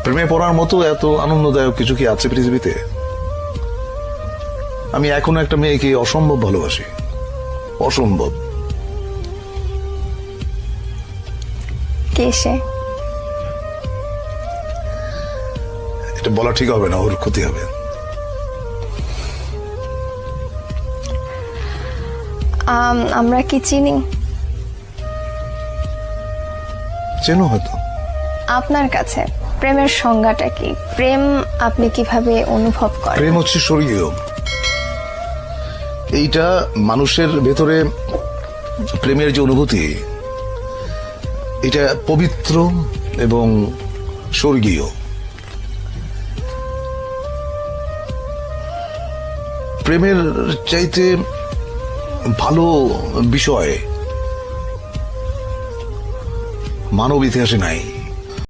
প্রেমে পড়ার মতো এত আনন্দদায়ক কিছু কি আছে পৃথিবীতে? আমি এখনো একটা মেয়েকে অসম্ভব ভালোবাসি, অসম্ভব। কে সে? এটা বলা ঠিক হবে না, ওর ক্ষতি হবে। আমরা কি চিনি? চেনো হয়তো। আপনার কাছে প্রেমের সংজ্ঞাটা কি? প্রেম আপনি কিভাবে অনুভব করেন? প্রেম হচ্ছে স্বর্গীয়। এইটা মানুষের ভেতরে প্রেমের যে অনুভূতি, এটা পবিত্র এবং স্বর্গীয়। প্রেমের চাইতে ভালো বিষয় মানব ইতিহাসে নাই।